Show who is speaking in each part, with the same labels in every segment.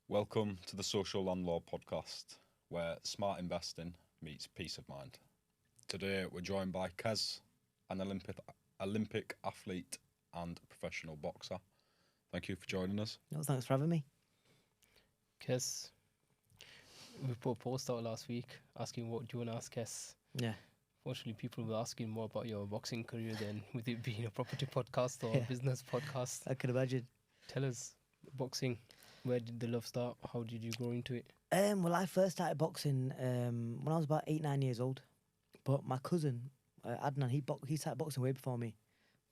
Speaker 1: Welcome to the Social Landlord podcast, where smart investing meets peace of mind. Today we're joined by Qais, an Olympic athlete and professional boxer. Thank you for joining us.
Speaker 2: No, thanks for having me.
Speaker 3: Kes, we put a post out last week asking what do you want to ask Kes.
Speaker 2: Yeah.
Speaker 3: Fortunately, people were asking more about your boxing career than with it being a property podcast or
Speaker 2: Yeah.
Speaker 3: a business podcast.
Speaker 2: I could imagine.
Speaker 3: Tell us, boxing, where did the love start? How did you grow into it?
Speaker 2: Well, I first started boxing when I was about 8, 9 years old. But my cousin, Adnan, he started boxing way before me.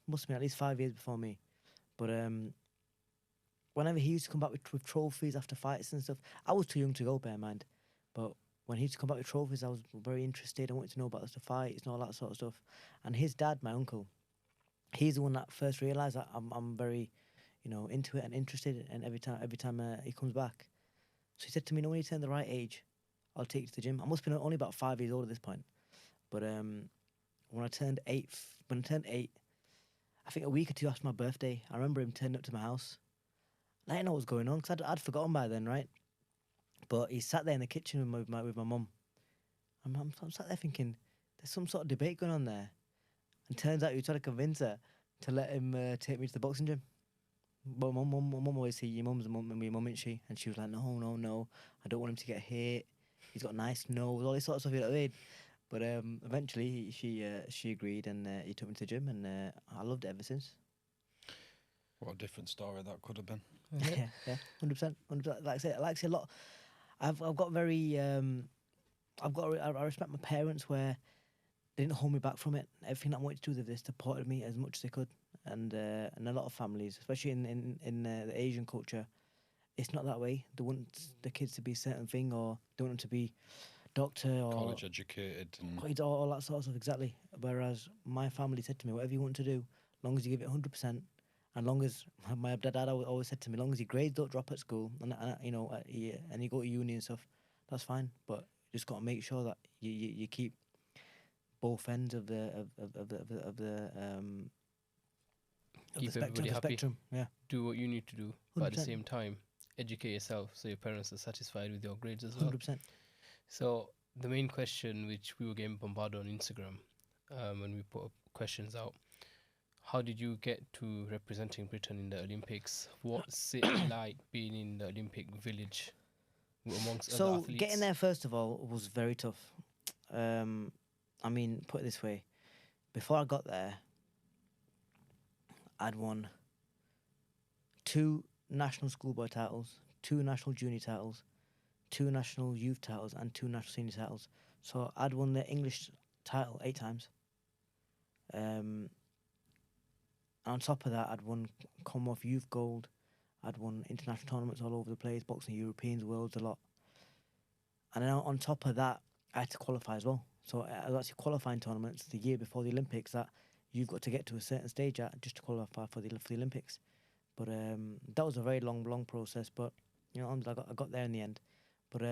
Speaker 2: Must have been at least 5 years before me. But whenever he used to come back with trophies after fights and stuff, I was too young to go, bear in mind. But when he used to come back with trophies, I was very interested. I wanted to know about the fights and all that sort of stuff. And his dad, my uncle, he's the one that first realised that I'm very, into it and interested. And every time he comes back, so he said to me, "No, when you turn the right age, I'll take you to the gym." I must have been only about 5 years old at this point. But when I turned eight, I think a week or two after my birthday, I remember him turning up to my house. And I didn't know what was going on because I'd forgotten by then, right? But he sat there in the kitchen with my mum. I'm sat there thinking, there's some sort of debate going on there. And turns out he was trying to convince her to let him take me to the boxing gym. But my mum always say, your mum's a mum, your mum, isn't she? And she was like, no, I don't want him to get hit. He's got a nice nose, all this sort of stuff, you know what I mean? But eventually she agreed and he took me to the gym and I loved it ever since.
Speaker 1: What a different story that could have been.
Speaker 2: Yeah, 100%. Like I say a lot. I've got very I respect my parents where they didn't hold me back from it. Everything that I wanted to do, they supported me as much as they could. And a lot of families, especially in the Asian culture, it's not that way. They want the kids to be a certain thing, or they want them to be doctor or
Speaker 1: College educated. And
Speaker 2: all that sort of stuff. Exactly. Whereas my family said to me, whatever you want to do, as long as you give it 100%, and long as my dad always said to me, as long as your grades don't drop at school, and you go to uni and stuff, that's fine. But you just got to make sure that you keep both ends of the
Speaker 3: Keep everybody happy.
Speaker 2: spectrum. Yeah.
Speaker 3: Do what you need to do, but at the
Speaker 2: 100%.
Speaker 3: same time, educate yourself so your parents are satisfied with your grades as well.
Speaker 2: 100%.
Speaker 3: So the main question, which we were getting bombarded on Instagram when we put up questions out, how did you get to representing Britain in the Olympics? What's it like being in the Olympic village amongst other athletes?
Speaker 2: Getting there, first of all, was very tough. I mean, put it this way. Before I got there, I'd won 2 national schoolboy titles, 2 national junior titles, 2 national youth titles, and 2 national senior titles. So I'd won the English title 8 times. On top of that, I'd won Commonwealth Youth Gold. I'd won international tournaments all over the place, boxing Europeans, worlds, a lot. And then on top of that, I had to qualify as well. So I was actually qualifying tournaments the year before the Olympics that you've got to get to a certain stage at just to qualify for the Olympics. But that was a very long process. But I got there in the end. But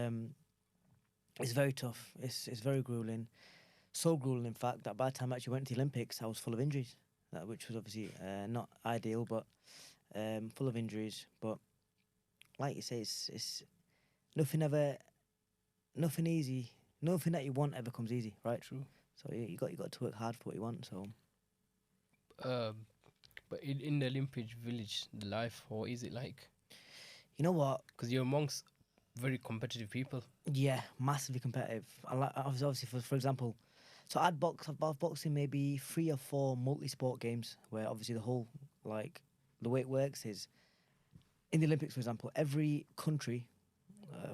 Speaker 2: it's very tough. It's very grueling. So grueling, in fact, that by the time I actually went to the Olympics, I was full of injuries. Which was obviously not ideal, but full of injuries. But like you say, it's nothing easy. Nothing that you want ever comes easy, right?
Speaker 3: True.
Speaker 2: So you got to work hard for what you want. So,
Speaker 3: but in the Olympic village, the life, what is it like?
Speaker 2: you know what?
Speaker 3: Because you're amongst very competitive people.
Speaker 2: Yeah, massively competitive. I like obviously for example. So I've boxed in maybe 3 or 4 multi-sport games where obviously the whole, the way it works is, in the Olympics, for example, every country,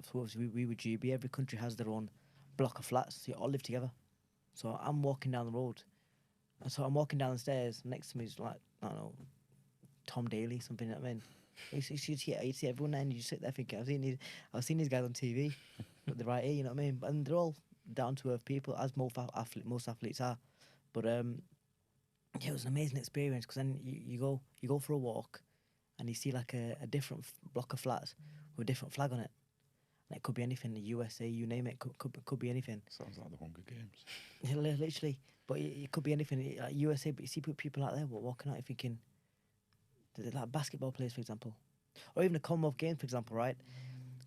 Speaker 2: so obviously we would GB, every country has their own block of flats, so you all live together. So I'm walking down the road, and so I'm walking down the stairs, next to me is like, I don't know, Tom Daly, something like that, I mean. You see everyone there and you sit there thinking, I've seen these guys on TV, but they're right here, you know what I mean? And they're all down to earth people, as most athletes are. But it was an amazing experience because then you go for a walk, and you see like a different block of flats with a different flag on it, and it could be anything, the USA, you name it, could be anything.
Speaker 1: Sounds like the Hunger Games.
Speaker 2: Literally, but it could be anything, like USA. But you see people out there walking out, you're thinking, like basketball players, for example, or even the Commonwealth Games, for example, right?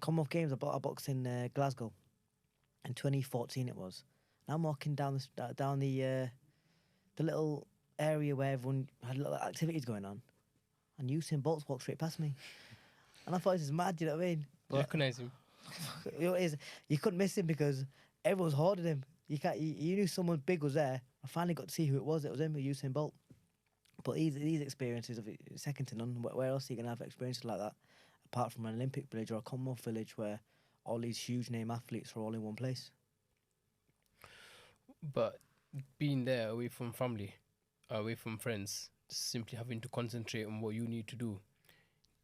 Speaker 2: Commonwealth Games. I boxed in Glasgow in 2014. It was. And I'm walking down the little area where everyone had little activities going on, and Usain Bolt's walked straight past me, and I thought this is mad. You know what I mean?
Speaker 3: Do you recognize him?
Speaker 2: You know what it is? You couldn't miss him because everyone's hoarding him. You can't. You knew someone big was there. I finally got to see who it was. It was him, Usain Bolt. But these experiences of second to none. Where else are you gonna have experiences like that, apart from an Olympic village or a Commonwealth village where all these huge name athletes are all in one place?
Speaker 3: But being there away from family, away from friends, simply having to concentrate on what you need to do,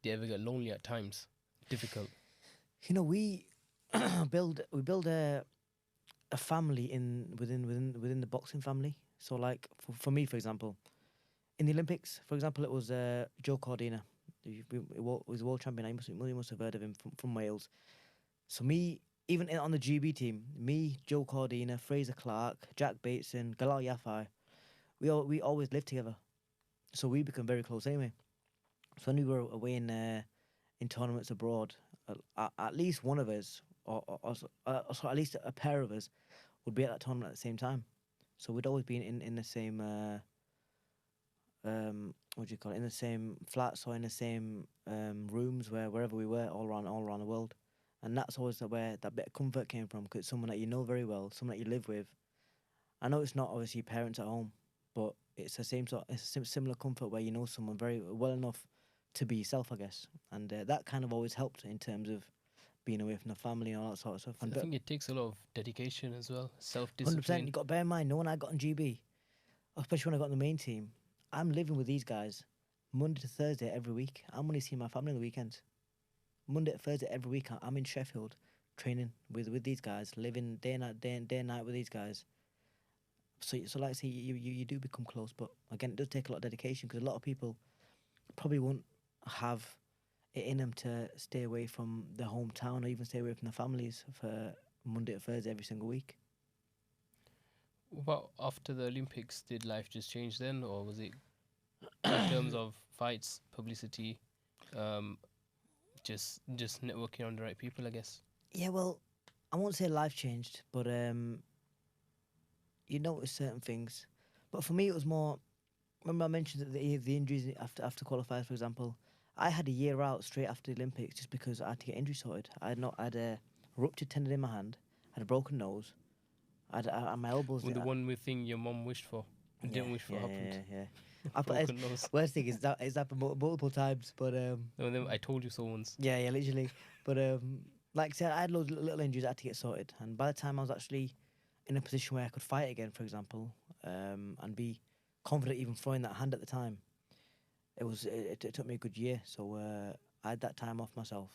Speaker 3: do you ever get lonely at times? Difficult.
Speaker 2: You know, we build a family within the boxing family. So like for me, for example, in the Olympics, for example, it was Joe Cordina. He was world champion. You must have heard of him from Wales. So me, even on the GB team, me, Joe Cordina, Fraser Clark, Jack Bateson, Galal Yafai, we always lived together. So we become very close anyway. So when we were away in tournaments abroad, at least one of us, or at least a pair of us, would be at that tournament at the same time. So we'd always be in the same what do you call it? In the same flats or in the same rooms wherever we were all around the world. And that's always where that bit of comfort came from, because it's someone that you know very well, someone that you live with. I know it's not obviously parents at home, but it's the same similar comfort where you know someone very well enough to be yourself, I guess. And that kind of always helped in terms of being away from the family and all that sort of stuff.
Speaker 3: I think it takes a lot of dedication as well,
Speaker 2: 100%.
Speaker 3: self-discipline.
Speaker 2: You got to bear in mind, no one I got on GB, especially when I got on the main team, I'm living with these guys Monday to Thursday every week. I'm only seeing my family on the weekends. Monday to Thursday every week, I'm in Sheffield training with these guys, living day and night with these guys. So like I say, you do become close, but again, it does take a lot of dedication, because a lot of people probably won't have it in them to stay away from their hometown or even stay away from their families for Monday to Thursday every single week.
Speaker 3: Well, after the Olympics, did life just change then, or was it in terms of fights, publicity, just networking on the right people, I guess?
Speaker 2: Yeah, well, I won't say life changed, but you notice certain things. But for me, it was more. Remember, I mentioned that the injuries after qualifiers, for example. I had a year out straight after the Olympics just because I had to get injury sorted. I had a ruptured tendon in my hand, had a broken nose, I had my elbows.
Speaker 3: Well, the one thing your mum wished for, didn't wish for happened.
Speaker 2: Yeah.
Speaker 3: Broken nose.
Speaker 2: Worst thing is that it's happened multiple times, but
Speaker 3: No, then I told you so once.
Speaker 2: yeah, literally. But like I said, I had loads of little injuries I had to get sorted, and by the time I was actually in a position where I could fight again, for example, and be confident even throwing that hand at the time, it took me a good year. So I had that time off myself.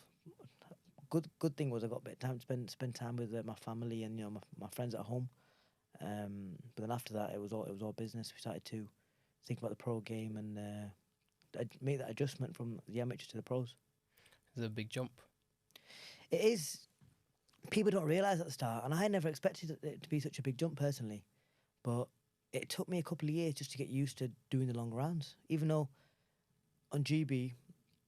Speaker 2: Good thing was I got a bit of time to spend time with my family and my friends at home. But then after that, it was all business. We started to think about the pro game and make that adjustment from the amateur to the pros.
Speaker 3: It's a big jump.
Speaker 2: It is. People don't realise at the start, and I never expected it to be such a big jump personally. But it took me a couple of years just to get used to doing the long rounds. Even though on GB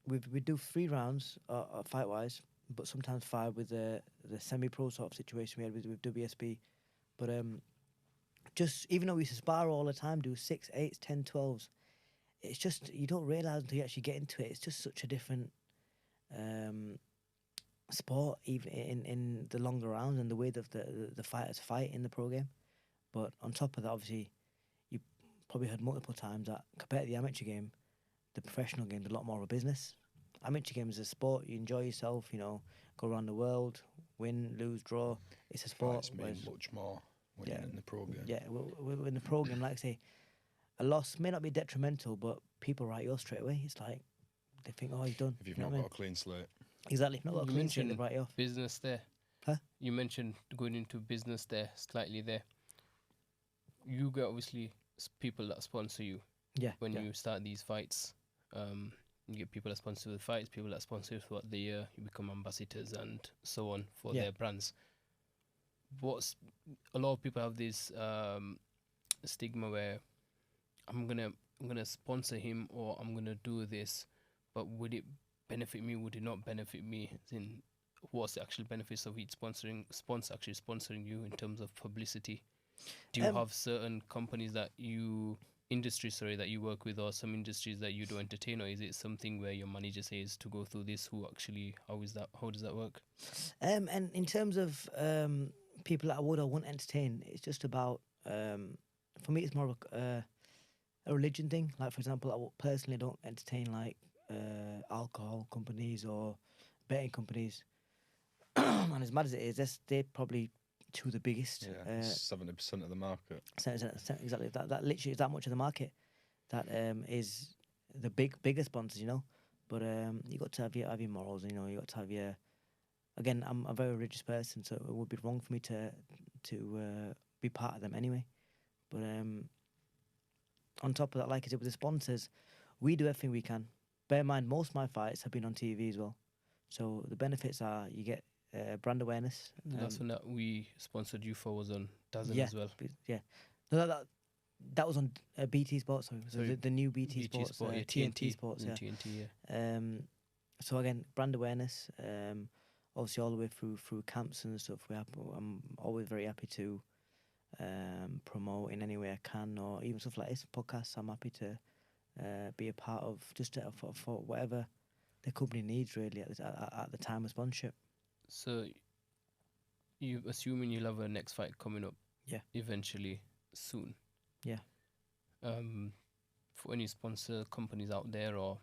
Speaker 2: we do 3 rounds fight wise, but sometimes 5 with the semi-pro sort of situation we had with WSB. But just even though we used to spar all the time, do 6, 8, 10, 12s, it's just you don't realise until you actually get into it. It's just such a different sport, even in the longer rounds and the way that the fighters fight in the pro game. But on top of that, obviously, you probably heard multiple times that compared to the amateur game, the professional game is a lot more of a business. Amateur game is a sport. You enjoy yourself, go around the world, win, lose, draw. It's a sport.
Speaker 1: Fights mean much more when you're in the pro game.
Speaker 2: Yeah, in the pro game, like I say, a loss may not be detrimental, but people write you off straight away. It's like they think, oh, he's done.
Speaker 1: If you've not got a clean slate.
Speaker 2: Exactly. Not got a
Speaker 3: You
Speaker 2: clean slate, they
Speaker 3: mentioned
Speaker 2: write you off.
Speaker 3: business there.
Speaker 2: Huh?
Speaker 3: You mentioned going into business there, slightly there. You get obviously people that sponsor you.
Speaker 2: Yeah.
Speaker 3: When you start these fights, you get people that sponsor the fights, people that sponsor you throughout the year. You become ambassadors and so on for their brands. A lot of people have this stigma where I'm gonna sponsor him or I'm gonna do this, but would it benefit me? Would it not benefit me? As in, what's the actual benefits of each sponsor actually sponsoring you in terms of publicity? Do you have certain companies that you that you work with, or some industries that you do entertain, or is it something where your manager says to go through this? Who actually, how does that work?
Speaker 2: And in terms of people that I would or wouldn't entertain, it's just about for me, it's more of a religion thing. Like, for example, personally don't entertain like alcohol companies or betting companies. And as mad as it is, they're probably two of the biggest.
Speaker 1: Yeah, 70% of the market.
Speaker 2: Exactly. That literally is that much of the market. That is the bigger sponsors, you know. But you got to have your morals, you know. You got to have your. Again, I'm a very religious person, so it would be wrong for me to be part of them anyway. But on top of that, like I said, with the sponsors, we do everything we can. Bear in mind, most of my fights have been on TV as well. So the benefits are you get brand awareness.
Speaker 3: The last one that we sponsored you for was on Dazen
Speaker 2: Yeah,
Speaker 3: as well.
Speaker 2: Yeah. No, that was on BT Sports. So the new BT Sports,
Speaker 3: Sport,
Speaker 2: TNT Sports. Yeah.
Speaker 3: TNT, yeah.
Speaker 2: So again, brand awareness. Obviously, all the way through camps and stuff. I'm always very happy to promote in any way I can, or even stuff like this podcasts. I'm happy to be a part of, just for whatever the company needs really at the time of sponsorship.
Speaker 3: So, you assuming you'll have a next fight coming up?
Speaker 2: Yeah.
Speaker 3: Eventually, soon.
Speaker 2: Yeah.
Speaker 3: For any sponsor companies out there, or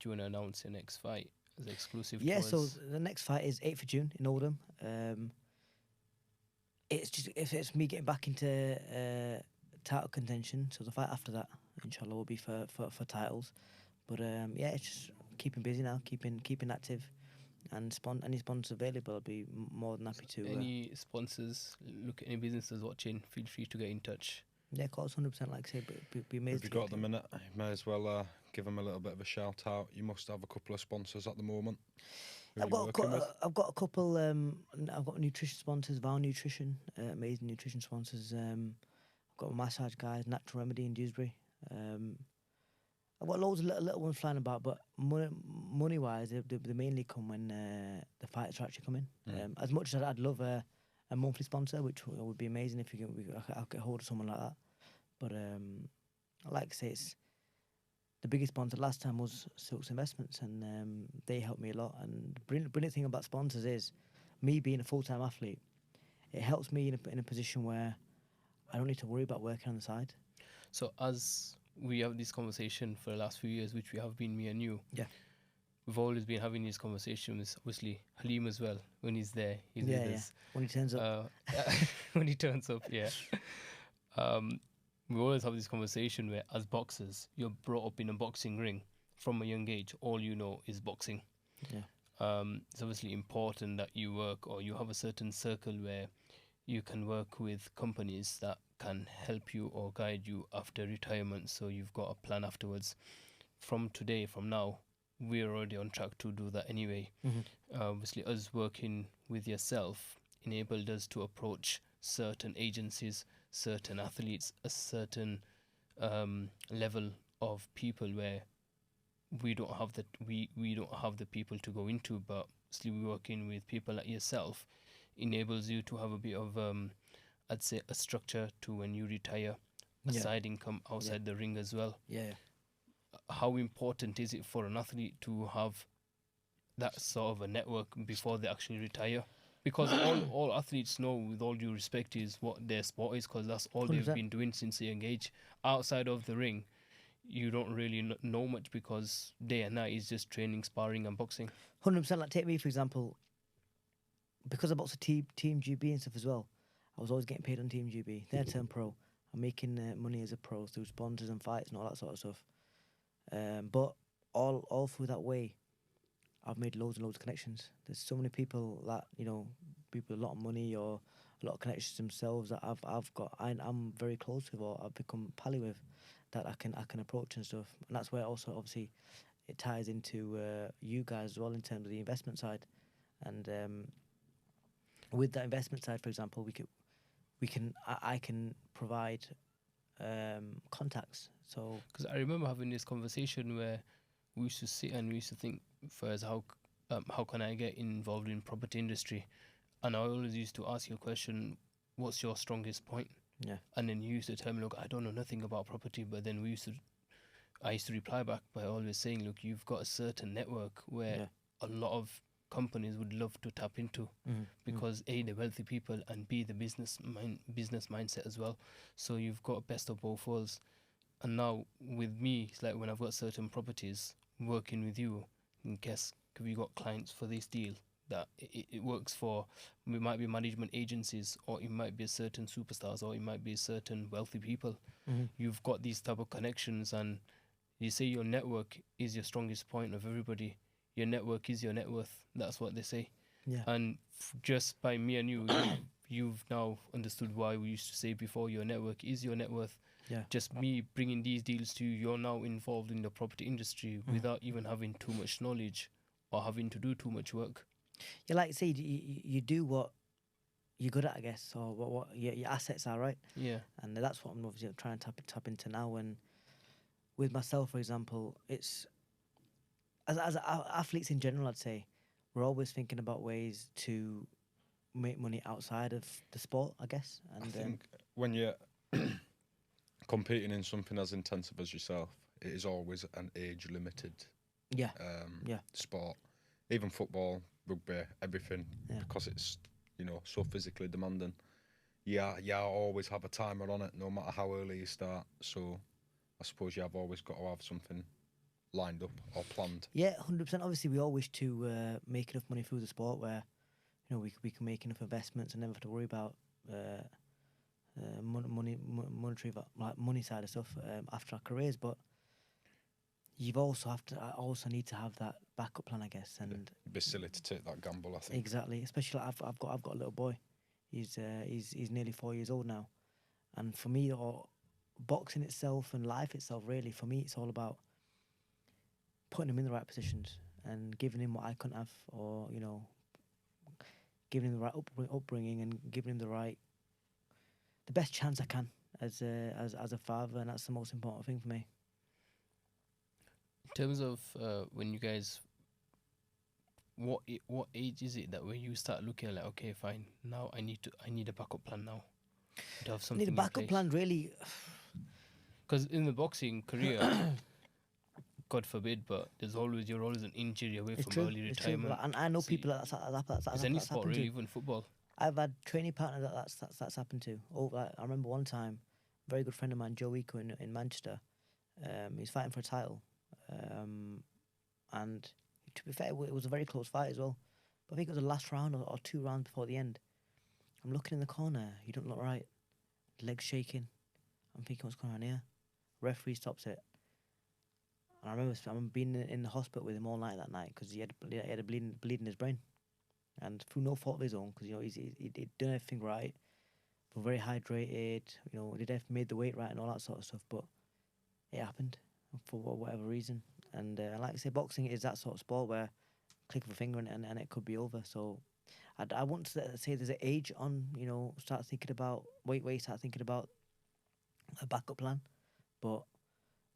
Speaker 3: do you want to announce your next fight as exclusive?
Speaker 2: Yeah.
Speaker 3: to
Speaker 2: So
Speaker 3: us?
Speaker 2: the next fight is 8th of June in Oldham. It's just if it's me getting back into title contention. So the fight after that, inshallah, will be for titles. But yeah, it's just keeping busy now, keeping active, and any sponsors available, I'll be more than happy to.
Speaker 3: Any sponsors, any businesses watching, feel free to get in touch.
Speaker 2: Yeah, of course, 100%. Like I say, but be amazing.
Speaker 1: If you've got the minute, you may as well give them a little bit of a shout out. You must have a couple of sponsors at the moment.
Speaker 2: I've got a couple. I've got nutrition sponsors, Vow Nutrition, amazing nutrition sponsors. I've got massage guys, Natural Remedy in Dewsbury. I've got loads of little ones flying about, but money wise, they mainly come when the fights are actually coming. As much as I'd love a monthly sponsor, which would be amazing if I'll get hold of someone like that. But like I say, it's the biggest sponsor last time was Silks Investments, and they helped me a lot. And the brilliant thing about sponsors is, me being a full-time athlete, it helps me in a position where I don't need to worry about working on the side.
Speaker 3: So as we have this conversation for the last few years, which we have been, me and you.
Speaker 2: Yeah.
Speaker 3: We've always been having these conversations. Obviously, Halim as well. When he's there, he's
Speaker 2: Yeah,
Speaker 3: with
Speaker 2: yeah.
Speaker 3: us.
Speaker 2: When he turns up.
Speaker 3: When he turns up, yeah. We always have this conversation where, as boxers, you're brought up in a boxing ring from a young age. All you know is boxing.
Speaker 2: Yeah.
Speaker 3: It's obviously important that you work, or you have a certain circle where you can work with companies that can help you or guide you after retirement, so you've got a plan afterwards. From now, we're already on track to do that anyway. Obviously, us working with yourself enabled us to approach certain agencies, certain athletes, a certain level of people where we don't have the people to go into, but still working with people like yourself enables you to have a bit of I'd say a structure to when you retire, a side income outside the ring as well.
Speaker 2: Yeah.
Speaker 3: How important is it for an athlete to have that sort of a network before they actually retire? Because all athletes know, with all due respect, is what their sport is, because that's all
Speaker 2: 100%.
Speaker 3: they've been doing since a young age. Outside of the ring, you don't really know much, because day and night is just training, sparring and boxing.
Speaker 2: 100%. Like, take me, for example, because I boxed a Team GB and stuff as well, I was always getting paid on Team GB. Then I turned pro. I'm making money as a pro through sponsors and fights and all that sort of stuff. But all through that way, I've made loads and loads of connections. There's so many people that, people with a lot of money or a lot of connections themselves that I'm very close with, or I've become pally with, that I can approach and stuff. And that's where also obviously it ties into you guys as well in terms of the investment side. And with that investment side, for example, I can provide contacts. So
Speaker 3: because I remember having this conversation where we used to sit and we used to think first, how how can I get involved in property industry? And I always used to ask you a question, what's your strongest point?
Speaker 2: Yeah.
Speaker 3: And then you used to tell me, look, I don't know nothing about property, but then I used to reply back by always saying, look, you've got a certain network where
Speaker 2: Yeah.
Speaker 3: a lot of companies would love to tap into, because A, the wealthy people, and B, the business mindset as well. So you've got best of both worlds. And now with me, it's like when I've got certain properties working with you, and guess we got clients for this deal that it works for. It might be management agencies, or it might be a certain superstars, or it might be certain wealthy people. You've got these type of connections, and you say your network is your strongest point of everybody. Your network is your net worth. That's what they say.
Speaker 2: Yeah.
Speaker 3: And just by me and you, you've now understood why we used to say before, your network is your net worth.
Speaker 2: Yeah.
Speaker 3: Just me bringing these deals to you, you're now involved in the property industry without even having too much knowledge or having to do too much work.
Speaker 2: Yeah, like say you do what you're good at, I guess, or what your assets are, right?
Speaker 3: Yeah.
Speaker 2: And that's what I'm obviously trying to tap into now. And with myself, for example, it's as athletes in general, I'd say we're always thinking about ways to make money outside of the sport, I guess. And
Speaker 1: I think when you're competing in something as intensive as yourself, it is always an age-limited
Speaker 2: yeah,
Speaker 1: sport. Even football, rugby, everything,
Speaker 2: Yeah.
Speaker 1: because it's, so physically demanding. Yeah, always have a timer on it, no matter how early you start. So I suppose you have always got to have something lined up or planned.
Speaker 2: Yeah, 100%. Obviously, we all wish to make enough money through the sport where, we can make enough investments and never have to worry about money side of stuff after our careers. But you've also also need to have that backup plan, I guess. And
Speaker 1: It'd be silly to take that gamble, I think.
Speaker 2: exactly, especially I've got a little boy. He's nearly 4 years old now, and for me, or boxing itself and life itself, really, for me, it's all about putting him in the right positions and giving him what I couldn't have, or giving him the right upbringing and giving him the best chance I can as a father, and that's the most important thing for me.
Speaker 3: In terms of when you guys, what age is it that when you start looking at, like, okay, fine, now I need a backup plan now. To have
Speaker 2: I
Speaker 3: something
Speaker 2: need a backup plan, really.
Speaker 3: Because in the boxing career, God forbid, but you're always an injury away
Speaker 2: It's
Speaker 3: from
Speaker 2: true.
Speaker 3: early
Speaker 2: It's true.
Speaker 3: retirement.
Speaker 2: And I know
Speaker 3: See,
Speaker 2: people that's
Speaker 3: It's any
Speaker 2: that's
Speaker 3: sport,
Speaker 2: happened
Speaker 3: really,
Speaker 2: to.
Speaker 3: even football.
Speaker 2: I've had training partners that's happened to. Oh, I remember one time, a very good friend of mine, Joe Eco in Manchester. He's fighting for a title, and to be fair, it was a very close fight as well. But I think it was the last round or 2 rounds before the end. I'm looking in the corner. He don't look right. Legs shaking. I'm thinking, what's going on here? Referee stops it. And I remember being in the hospital with him all night that night because he had a bleed in his brain, and through no fault of his own, because he'd done everything right, but very hydrated. He'd made the weight right and all that sort of stuff. But it happened for whatever reason. And like I say, boxing is that sort of sport where click of a finger and it could be over. So I want to say there's an age on, start thinking about where you start thinking about a backup plan, but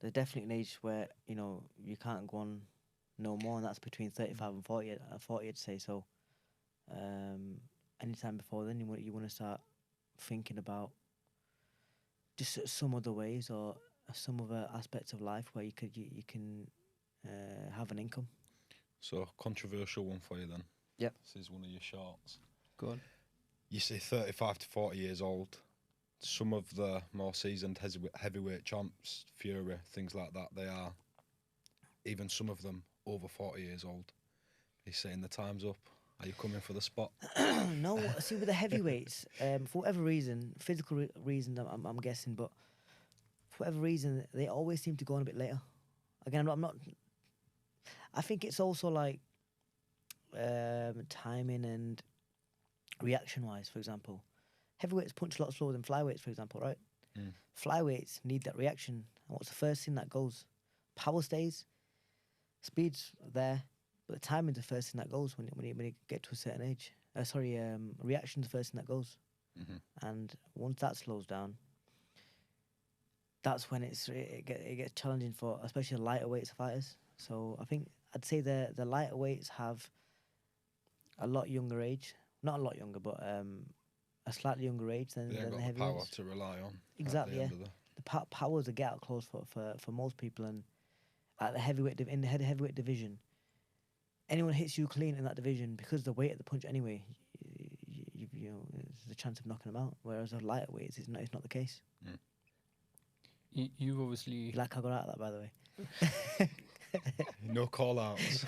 Speaker 2: there's definitely an age where you can't go on no more, and that's between 35 and 40. 40, I'd say. So anytime before then, you want to start thinking about just some other ways or some other aspects of life where you can have an income.
Speaker 1: So, controversial one for you then.
Speaker 2: Yep.
Speaker 1: This is one of your shorts.
Speaker 3: Go on.
Speaker 1: You say 35 to 40 years old. Some of the more seasoned heavyweight champs, Fury, things like that, they are, even some of them, over 40 years old. He's saying the time's up. Are you coming for the spot?
Speaker 2: No, see, with the heavyweights, for whatever reason, physical reason, I'm guessing, but for whatever reason, they always seem to go on a bit later. Again, I'm not. I think it's also like timing and reaction-wise. For example, heavyweights punch a lot slower than flyweights, for example, right? Flyweights need that reaction. And what's the first thing that goes? Power stays, speed's there, but the timing's the first thing that goes when you get to a certain age. Reaction's the first thing that goes. And once that slows down, that's when it gets challenging for especially the lighter weights fighters. So I think I'd say the lighter weights have a lot younger age. Not a lot younger, but a slightly younger age than,
Speaker 1: They ain't
Speaker 2: than the
Speaker 1: got the power
Speaker 2: heavyweights.
Speaker 1: to rely on.
Speaker 2: Exactly,
Speaker 1: At
Speaker 2: yeah.
Speaker 1: the end of
Speaker 2: The power is a get out clause for most people, and at the in the heavyweight division, anyone hits you clean in that division because the weight of the punch anyway. You know, there's a chance of knocking them out. Whereas a lighter weight, it's not the case.
Speaker 3: You've obviously
Speaker 2: You like how I got out of that, by the way.
Speaker 1: No call outs.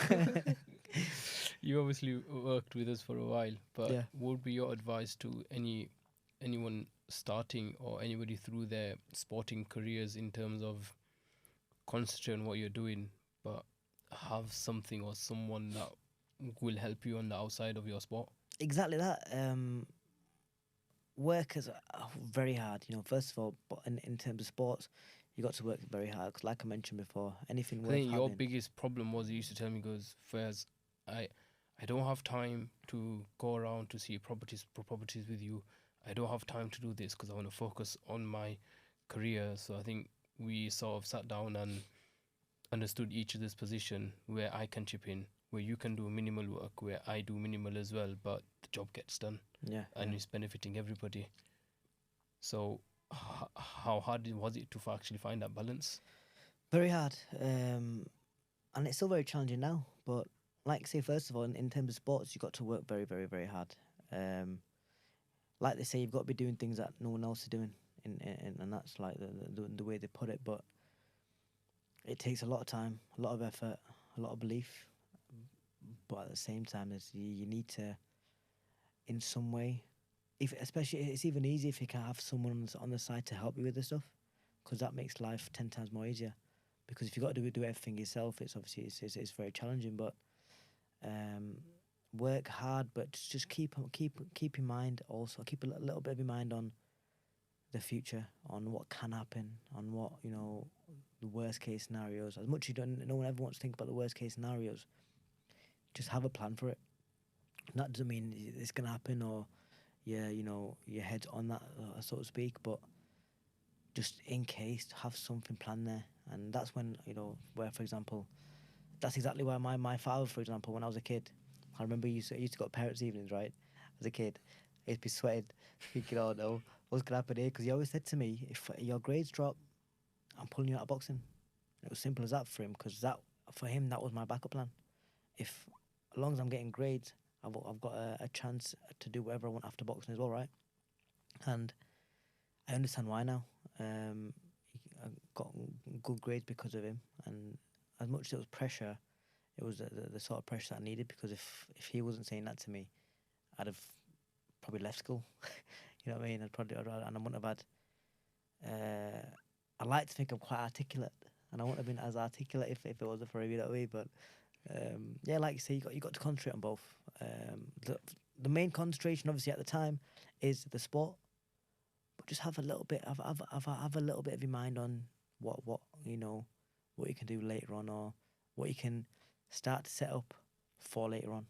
Speaker 3: you obviously worked with us for a while, but
Speaker 2: Yeah.
Speaker 3: what would be your advice to anyone starting or anybody through their sporting careers in terms of concentrate on what you're doing, but have something or someone that will help you on the outside of your sport?
Speaker 2: Exactly that. Work is very hard. You know, first of all, but in terms of sports, you got to work very hard. 'Cause like I mentioned before, anything
Speaker 3: I
Speaker 2: worth
Speaker 3: think your
Speaker 2: having.
Speaker 3: biggest problem was you used to tell me, goes, Faiz, I don't have time to go around to see properties with you. I don't have time to do this because I want to focus on my career. So I think we sort of sat down and understood each other's position, where I can chip in, where you can do minimal work, where I do minimal as well, but the job gets done
Speaker 2: Yeah,
Speaker 3: and
Speaker 2: yeah.
Speaker 3: it's benefiting everybody. So how hard was it to actually find that balance?
Speaker 2: Very hard. And it's still very challenging now. But like I say, first of all, in terms of sports, you got to work very, very, very hard. Like they say, you've got to be doing things that no one else is doing, and that's like the way they put it. But it takes a lot of time, a lot of effort, a lot of belief. But at the same time, you need to, in some way, if especially it's even easier if you can have someone on the side to help you with this stuff, because that makes life 10 times more easier. Because if you got to do everything yourself, it's obviously it's very challenging. But work hard, but just keep in mind also keep a little bit of your mind on the future, on what can happen, on what the worst case scenarios. As much as you don't, no one ever wants to think about the worst case scenarios. Just have a plan for it. That doesn't mean it's gonna happen or your head's on that, so to speak. But just in case, have something planned there, and that's when where, for example, that's exactly why my father, for example, when I was a kid, I remember he used to go to parents' evenings, right? As a kid, he'd be sweating, thinking, "Oh no, what's gonna happen here?" Because he always said to me, "If your grades drop, I'm pulling you out of boxing." It was simple as that for him, because for him that was my backup plan. If as long as I'm getting grades, I've got a chance to do whatever I want after boxing as well, right? And I understand why now. I got good grades because of him, and as much as it was pressure, it was the sort of pressure that I needed, because if he wasn't saying that to me, I'd have probably left school. You know what I mean? And I wouldn't have had. I like to think I'm quite articulate, and I wouldn't have been as articulate if it wasn't for him. You know what I mean? But yeah, like you say, you got to concentrate on both. The main concentration, obviously, at the time, is the sport, but just have a little bit, have a little bit of your mind on what what you can do later on, or what you can start to set up for later on.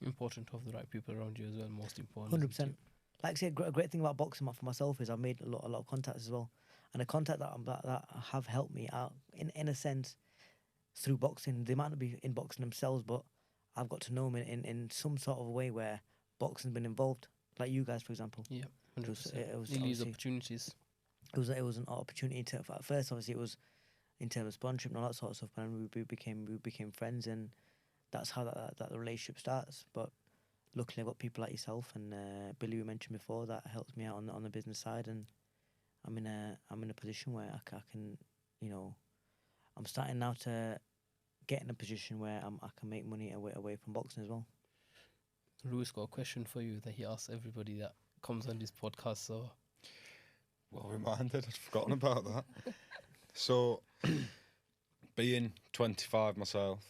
Speaker 3: Important to have the right people around you as well, most important.
Speaker 2: 100%. Like I say, a great thing about boxing for myself is I've made a lot of contacts as well, and the contact that have helped me out in a sense through boxing. They might not be in boxing themselves, but I've got to know them in some sort of way where boxing's been involved. Like you guys, for example.
Speaker 3: Yeah,
Speaker 2: It was
Speaker 3: 100%.
Speaker 2: it was
Speaker 3: It leaves
Speaker 2: obviously-
Speaker 3: opportunities.
Speaker 2: it was an opportunity to. At first, obviously, it was in terms of sponsorship and all that sort of stuff. And we became friends, and that's how that relationship starts. But luckily, I've got people like yourself and Billy, we mentioned before, that helps me out on the business side, and I'm in a position where I can, I'm starting now to get in a position where I can make money away from boxing as well.
Speaker 3: Louis got a question for you that he asks everybody that comes on this podcast. So
Speaker 1: Well reminded, I'd forgotten about that. So, being 25 myself,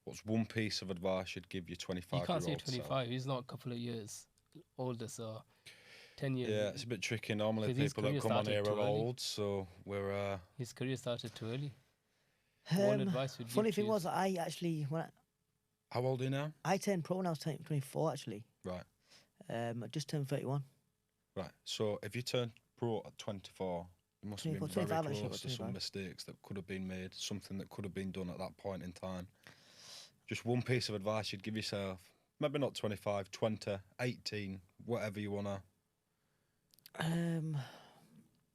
Speaker 1: what's one piece of advice you'd give your 25
Speaker 3: you can't say
Speaker 1: year old
Speaker 3: 25. He's not a couple of years older, so 10 years.
Speaker 1: Yeah, it's a bit tricky. Normally,
Speaker 3: 'Cause his
Speaker 1: people that
Speaker 3: career
Speaker 1: come on here
Speaker 3: started
Speaker 1: are
Speaker 3: too early.
Speaker 1: old, so we're.
Speaker 3: His career started too early. What advice would you
Speaker 2: Funny
Speaker 3: give
Speaker 2: thing
Speaker 3: to
Speaker 2: was, I actually
Speaker 1: How old are you now?
Speaker 2: I turned pro when I was 24 actually.
Speaker 1: Right,
Speaker 2: I just turned 31.
Speaker 1: right. So if you turned pro at 24, you must have been
Speaker 2: 24,
Speaker 1: very
Speaker 2: 25 actually,
Speaker 1: close to some
Speaker 2: 25.
Speaker 1: mistakes that could have been made, something that could have been done at that point in time. Just one piece of advice you'd give yourself Maybe not 25, 20, 18, whatever you want to.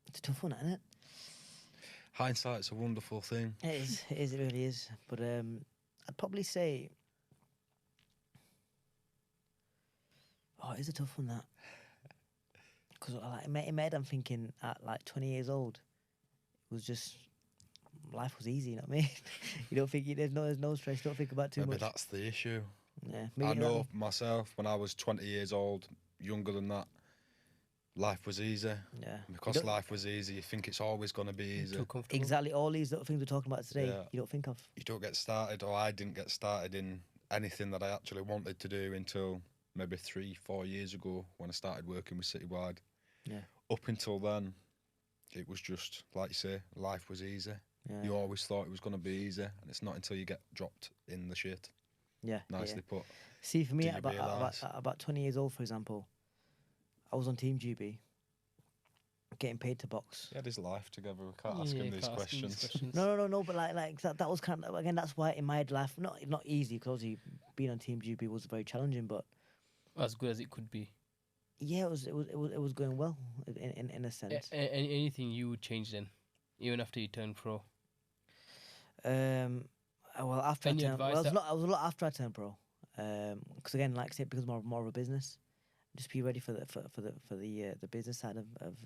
Speaker 2: It's a tough one, isn't it?
Speaker 1: Hindsight's a wonderful thing.
Speaker 2: It is, it really is. But I'd probably say, it is a tough one, that. Because like, in my head, I'm thinking at like 20 years old, it was just, life was easy, you know what I mean? You don't think, there's no stress, you don't think about too
Speaker 1: Maybe
Speaker 2: much.
Speaker 1: that's the issue.
Speaker 2: Yeah,
Speaker 1: I know myself, when I was 20 years old, younger than that, life was easy.
Speaker 2: Yeah.
Speaker 1: Because life was easy, you think it's always going to be easy.
Speaker 3: Too comfortable.
Speaker 2: Exactly, all these little things we're talking about today,
Speaker 1: Yeah.
Speaker 2: you don't think of.
Speaker 1: You don't get started, or I didn't get started in anything that I actually wanted to do until maybe 3-4 years ago when I started working with Citywide.
Speaker 2: Yeah.
Speaker 1: Up until then, it was just, like you say, life was easy.
Speaker 2: Yeah.
Speaker 1: You always thought it was going to be easy, and it's not until you get dropped in the shit.
Speaker 2: Yeah.
Speaker 1: Nicely put.
Speaker 2: See, for me,
Speaker 1: Do you
Speaker 2: about 20 years old, for example, I was on Team GB, getting paid to box.
Speaker 1: He had his life together. We can't ask him these questions.
Speaker 2: No. But like that was kind of, again. That's why in my head, life not easy, because obviously being on Team GB was very challenging. But
Speaker 3: As good as it could be.
Speaker 2: yeah, it was going well in a sense.
Speaker 3: Anything you would change then, even after you turned pro?
Speaker 2: Well, after
Speaker 3: Any
Speaker 2: I turned,
Speaker 3: advice
Speaker 2: I was a lot after I turned pro. Because again, like I said, it becomes more of a business. Just be ready for the business side of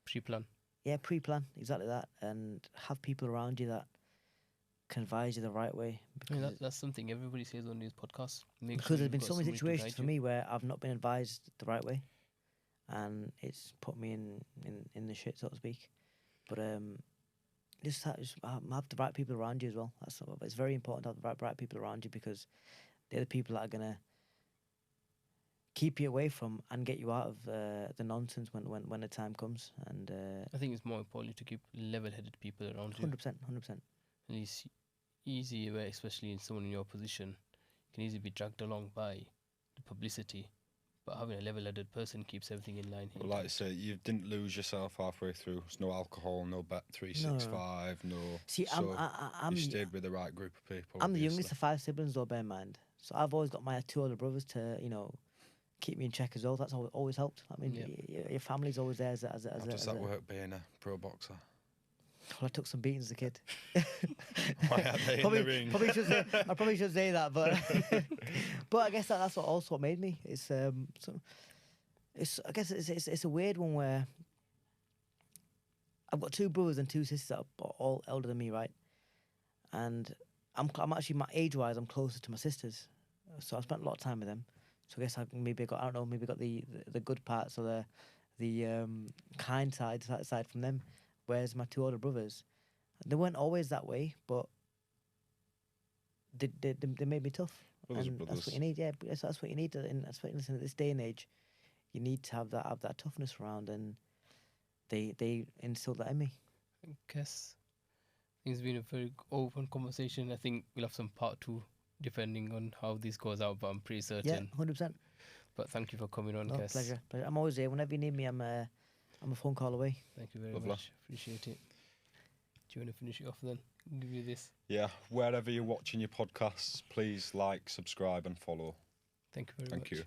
Speaker 3: Pre-plan.
Speaker 2: yeah, pre-plan, exactly that, and have people around you that can advise you the right way.
Speaker 3: I mean, that's something everybody says on these podcasts.
Speaker 2: Because there's been so many situations for me where I've not been advised the right way, and it's put me in the shit, so to speak. But just have the right people around you as well. It's very important to have the right people around you, because they're the people that are gonna keep you away from and get you out of the nonsense when the time comes. And
Speaker 3: I think it's more important to keep level-headed people around you.
Speaker 2: 100%.
Speaker 3: And it's easy, where especially in someone in your position, can easily be dragged along by the publicity. But having a level-headed person keeps everything in line.
Speaker 1: Well, like I say, you didn't lose yourself halfway through. There's no alcohol, no bet 365, no.
Speaker 2: See,
Speaker 1: so
Speaker 2: I'm
Speaker 1: you stayed with the right group of people.
Speaker 2: I'm the
Speaker 1: obviously.
Speaker 2: youngest of 5 siblings, though, bear in mind. So I've always got my 2 older brothers to, keep me in check as well. That's always helped. I mean, your family's always there as a.
Speaker 1: How does that work being a pro boxer?
Speaker 2: Well, I took some beatings as a kid.
Speaker 1: Why aren't they in the ring?
Speaker 2: I probably should say that, but but I guess that's what made me. I guess it's a weird one where I've got 2 brothers and 2 sisters that are all elder than me, right? And I'm actually, my age-wise, I'm closer to my sisters, so I spent a lot of time with them. So I guess maybe got the good parts or the kind side from them. Whereas my 2 older brothers, they weren't always that way, but they made me tough.
Speaker 1: Brothers
Speaker 2: and
Speaker 1: are
Speaker 2: that's what you need. Yeah, that's what you need. And that's what, listen, at this day and age, you need to have that toughness around, and they instilled that in me.
Speaker 3: I guess it's been a very open conversation. I think we'll have some part 2, depending on how this goes out, but I'm pretty certain.
Speaker 2: Yeah, 100%.
Speaker 3: But thank you for coming on,
Speaker 2: No,
Speaker 3: Qais.
Speaker 2: pleasure. I'm always there. Whenever you need me, I'm a phone call away.
Speaker 3: Thank you very
Speaker 1: Lovely.
Speaker 3: much. Appreciate it. Do you want to finish it off then? I'll give you this.
Speaker 1: Yeah, wherever you're watching your podcasts, please like, subscribe, and follow.
Speaker 3: Thank you very much.
Speaker 1: Thank you.